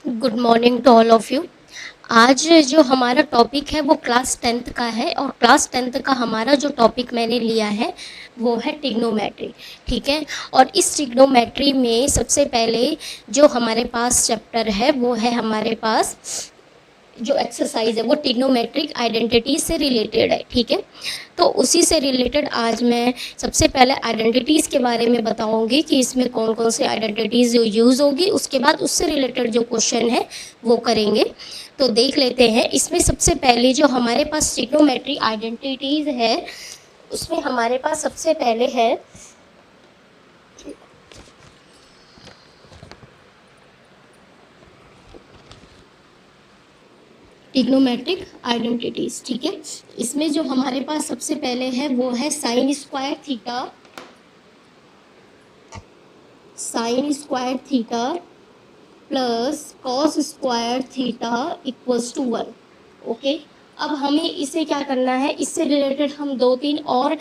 Good morning to all of you. आज जो हमारा टॉपिक है वो क्लास टेंथ का है और क्लास टेंथ का हमारा जो टॉपिक मैंने लिया है वो है ट्रिग्नोमेट्री। ठीक है। और इस ट्रिग्नोमेट्री में सबसे पहले जो हमारे पास चैप्टर है वो है हमारे पास जो एक्सरसाइज है वो ट्रिग्नोमेट्रिक आइडेंटिटी से रिलेटेड है। ठीक है। तो उसी से रिलेटेड आज मैं सबसे पहले आइडेंटिटीज़ के बारे में बताऊंगी कि इसमें कौन कौन से आइडेंटिटीज़ यूज़ होगी, उसके बाद उससे रिलेटेड जो क्वेश्चन है वो करेंगे। तो देख लेते हैं। इसमें सबसे पहले जो हमारे पास ट्रिग्नोमेट्री आइडेंटिटीज़ है उसमें हमारे पास सबसे पहले है ट्रिग्नोमेट्रिक आइडेंटिटीज। ठीक है। इसमें जो हमारे पास सबसे पहले है वो है sine square theta, sine square theta plus cos square theta equals to 1। Okay. अब हमें इसे क्या करना है, इससे रिलेटेड हम दो तीन और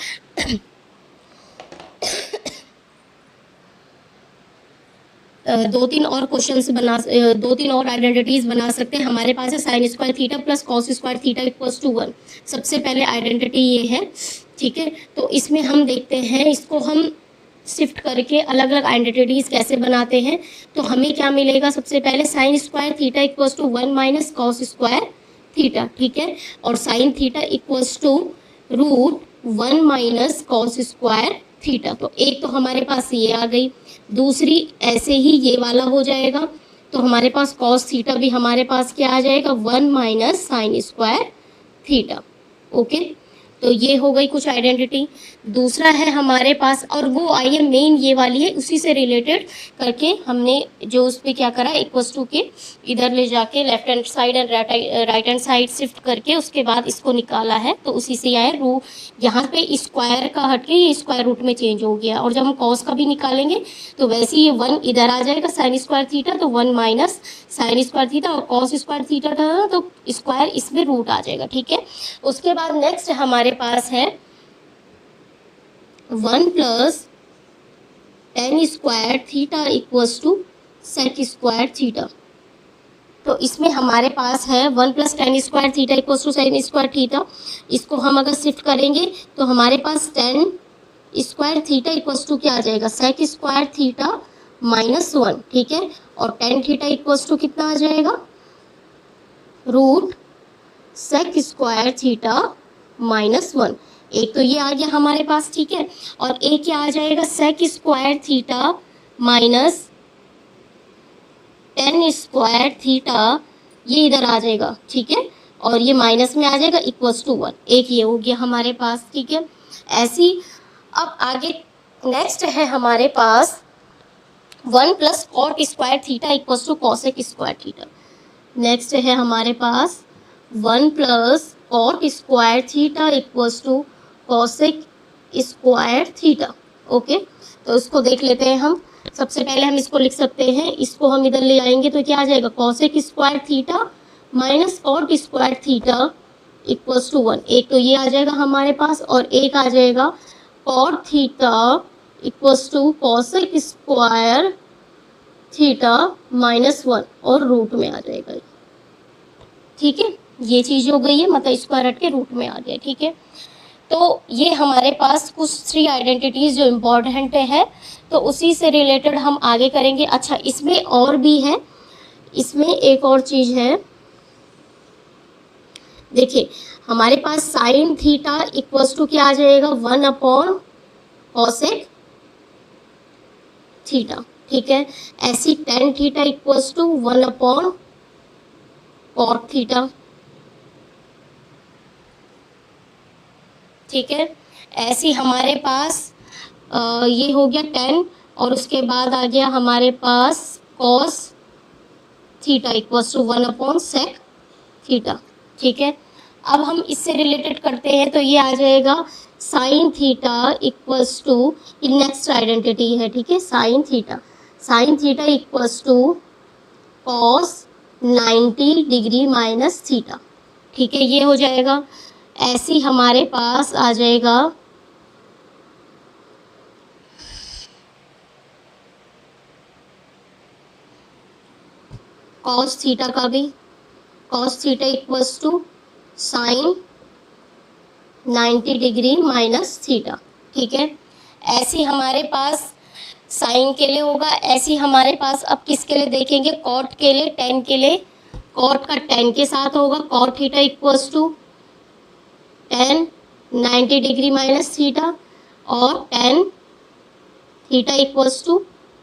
क्वेश्चंस बना, दो तीन और आइडेंटिटीज बना सकते हैं। हमारे पास है sine square theta plus cos square theta equals to 1। सबसे पहले आइडेंटिटी ये है। ठीक है। तो इसमें हम देखते हैं, इसको हम शिफ्ट करके अलग अलग आइडेंटिटीज कैसे बनाते हैं। तो हमें क्या मिलेगा, सबसे पहले sine square theta equals to 1 minus cos square theta. ठीक है। और sine theta equals to root 1 minus cos square theta. तो एक तो हमारे पास ये आ गई, दूसरी ऐसे ही ये वाला हो जाएगा। तो हमारे पास कॉस थीटा भी हमारे पास क्या आ जाएगा, 1 minus sign square theta. Okay. तो ये हो गई कुछ आइडेंटिटी। दूसरा है हमारे पास, और वो आई है मेन ये वाली है, उसी से रिलेटेड करके हमने जो उस पर क्या करा, इक्वल्स टू के इधर ले जाके left hand side and right hand side shift करके उसके बाद इसको निकाला है। तो उसी से आया रू, यहाँ पे स्क्वायर का हटके ये स्क्वायर रूट में चेंज हो गया। और जब हम कॉस का भी निकालेंगे तो वैसे ही ये 1 इधर आ जाएगा साइन स्क्वायर थीटा, तो 1 माइनस साइन स्क्वायर थीटा, और कॉस स्क्वायर थीटा था तो स्क्वायर इसमें रूट आ जाएगा। ठीक है। उसके बाद नेक्स्ट हमारे पास है 1 plus tan square theta equals to sec square theta. तो इसमें हमारे पास है 1 plus tan square theta equals to sec square theta. इसको हम अगर शिफ्ट करेंगे तो हमारे पास tan square theta equals to क्या आ जाएगा, सेक स्क्वायर थीटा माइनस 1। ठीक है। और टेन थीटा इक्वल्स टू कितना आ जाएगा, root sec square theta minus 1। एक तो ये आ गया हमारे पास। ठीक है। और एक क्या आ जाएगा, sec square theta minus tan square theta, ये इधर आ जाएगा। ठीक है। और ये माइनस में आ जाएगा इक्वल्स टू 1। एक ये हो गया हमारे पास। ठीक है। ऐसी अब आगे नेक्स्ट है हमारे पास 1 प्लस cot square theta equals to cosec square theta. Next है हमारे पास 1 प्लस cot square theta equals to cosec square theta. Okay. तो इसको देख लेते हैं हम। सबसे पहले हम इसको लिख सकते हैं, इसको हम इधर ले आएंगे तो क्या आ जाएगा, cosec square theta minus cot square theta equals to 1। एक तो ये आ जाएगा हमारे पास, और एक आ जाएगा cot theta equals to cosec square theta minus 1 और रूट में आ जाएगा। ठीक है। ये चीज हो गई है, मतलब स्क्वायर हट के रूट में आ गया। ठीक है। तो ये हमारे पास कुछ 3 आइडेंटिटीज जो इम्पोर्टेंट है, तो उसी से रिलेटेड हम आगे करेंगे। अच्छा, इसमें और भी है, इसमें एक और चीज है। देखिए हमारे पास साइन थीटा इक्वल्स टू क्या आ जाएगा, 1 अपॉन कॉसेक थीटा। ठीक है। ऐसी tan theta equals to 1 upon cot theta. ठीक है। ऐसी हमारे पास ये हो गया 10, और उसके बाद आ गया हमारे पास cos theta equals to 1 upon sec theta. ठीक है। अब हम इससे रिलेटेड करते हैं तो ये आ जाएगा sine theta equals to, next identity है। ठीक है। Sine theta equals to cos 90 degree minus theta. ठीक है। ये हो जाएगा। ऐसी हमारे पास आ जाएगा कॉस थीटा का भी cos theta equals to sine 90 degree minus theta. ठीक है, ऐसे हमारे पास साइन के लिए होगा, ऐसे हमारे पास अब किसके लिए देखेंगे, कॉट के लिए, टेन के लिए। कॉट का टेन के साथ होगा, cot theta equals to tan 90 degree minus theta, और tan theta equals to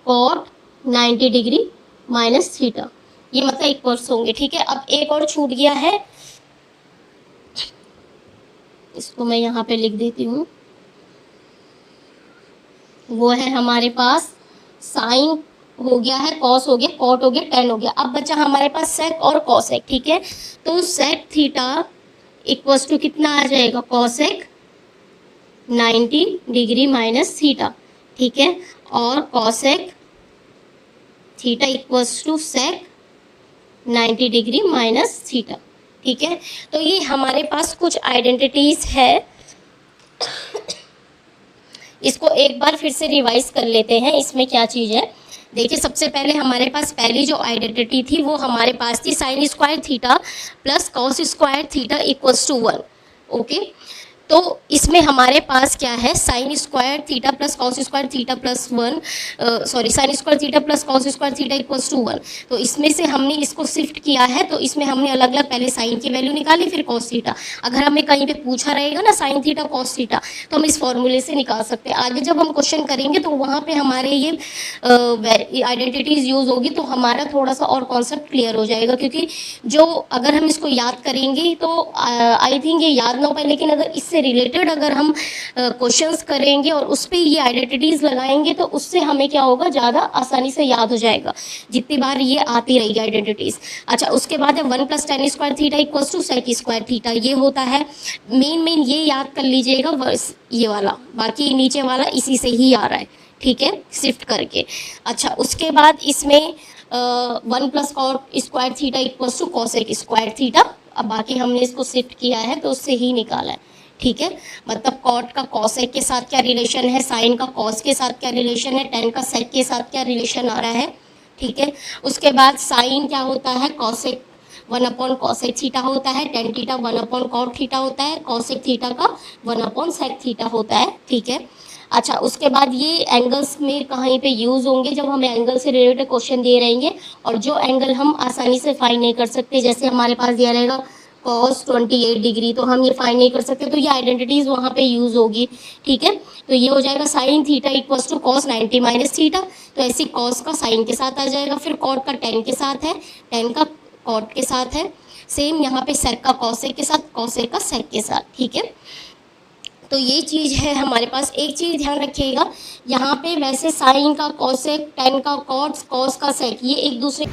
cot 90 degree minus theta. ये मतलब इक्वल्स होंगे। ठीक है, अब एक और छूट गया है, इसको मैं यहाँ पे लिख देती हूँ। वो है हमारे पास साइन हो गया है, कॉस हो गया, कॉट हो गया, टेन हो गया। अब बचा हमारे पास सेक और कॉसेक। ठीक है, तो सेक थीटा इक्वल्स टू कितना आ जाएगा, कॉसेक 90 डिग्री माइनस थीटा। ठीक है, और cosec theta equals to sec 90 degree minus theta. ठीक है, तो ये हमारे पास कुछ आइडेंटिटीज है, इसको एक बार फिर से रिवाइज कर लेते हैं। इसमें क्या चीज़ है, देखिए सबसे पहले हमारे पास पहली जो आइडेंटिटी थी वो हमारे पास थी sine square theta plus cos square theta equals to 1। Okay, तो इसमें हमारे पास क्या है, sine square theta plus cos square theta plus 1, sorry sine square theta plus cos square theta equals to 1। तो इसमें से हमने इसको शिफ्ट किया है, तो इसमें हमने अलग अलग पहले साइन की वैल्यू निकाली, फिर कॉस थीटा। अगर हमें कहीं पे पूछा रहेगा ना साइन थीटा कॉस थीटा, तो हम इस फॉर्मूले से निकाल सकते हैं। आगे जब हम क्वेश्चन करेंगे तो वहाँ पे हमारे ये आइडेंटिटीज यूज होगी, तो हमारा थोड़ा सा और कॉन्सेप्ट क्लियर हो जाएगा। क्योंकि जो अगर हम इसको याद करेंगे तो आई थिंक ये याद ना हो पाए, लेकिन अगर इससे रिलेटेड अगर हम क्वेश्चंस करेंगे और उस पर ये आइडेंटिटीज लगाएंगे तो उससे हमें क्या होगा, ज़्यादा आसानी से याद हो जाएगा जितनी बार ये आती रहेगी आइडेंटिटीज। अच्छा, उसके बाद है 1 + tan square theta equals to sec square theta. ये होता है मेन ये याद कर लीजिएगा, बस ये वाला, बाकी नीचे वाला इसी से ही आ रहा है। ठीक है, शिफ्ट करके। अच्छा, उसके बाद इसमें 1 + cot square theta equals to cosec square theta. अब बाकी हमने इसको शिफ्ट किया है तो उससे ही निकाला है। ठीक है, मतलब कॉट का कॉसेक के साथ क्या रिलेशन है, साइन का कॉस के साथ क्या रिलेशन है, टेन का सेक के साथ क्या रिलेशन आ रहा है। ठीक है, उसके बाद साइन क्या होता है, कॉसेक 1/cosec थीटा होता है, टेन थीटा 1/cot थीटा होता है, कॉसेक थीटा का 1/sec थीटा होता है। ठीक है, अच्छा, उसके बाद ये एंगल्स में कहीं पे यूज़ होंगे जब हमें एंगल से रिलेटेड क्वेश्चन दिए रहेंगे, और जो एंगल हम आसानी से फाइंड नहीं कर सकते, जैसे हमारे पास दिया रहेगा cos 28 डिग्री, तो हम ये फाइंड नहीं कर सकते, तो ये आइडेंटिटीज वहाँ पे यूज़ होगी। ठीक है, तो ये हो जाएगा sine theta equals to cos 90 minus theta. तो ऐसे कॉस का साइन के साथ आ जाएगा, फिर कॉट का टेन के साथ है, टेन का कॉट के साथ है, सेम यहाँ पे सेक का कॉसेक के साथ, कॉसेक का सेक के साथ। ठीक है, तो ये चीज़ है हमारे पास। एक चीज़ ध्यान रखिएगा, यहाँ पे वैसे साइन का कॉसेक, टेन का कॉट, कॉस का सेक, ये एक दूसरे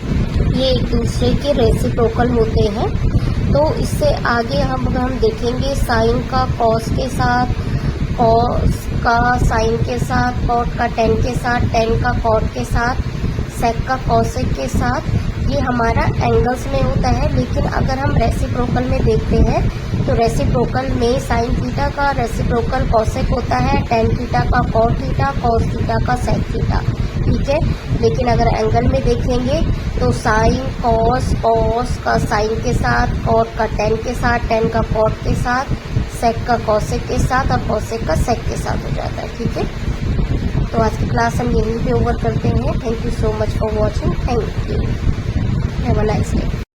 के रेसिप्रोकल होते हैं। तो इससे आगे हम देखेंगे साइन का कॉस के साथ, कॉस का साइन के साथ, कॉट का टेन के साथ, टेन का कॉट के साथ, सेक का कॉसेक के साथ। ये हमारा एंगल्स में होता है, लेकिन अगर हम रेसिप्रोकल में देखते हैं तो रेसिप्रोकल में साइन थीटा का रेसिप्रोकल कॉसेक होता है, टेन थीटा का कॉट थीटा, कॉस थीटा का सेक थीटा। ठीक है, लेकिन अगर एंगल में देखेंगे तो साइन कॉस, कॉस का साइन के साथ, कॉट का टेन के साथ, टेन का कॉट के साथ, सेक का कॉसेक के साथ, और कॉसेक का सेक के साथ हो जाता है। ठीक है, तो आज की क्लास हम यहीं पे ओवर करते हैं। Thank you so much for watching. Thank you, have a nice day.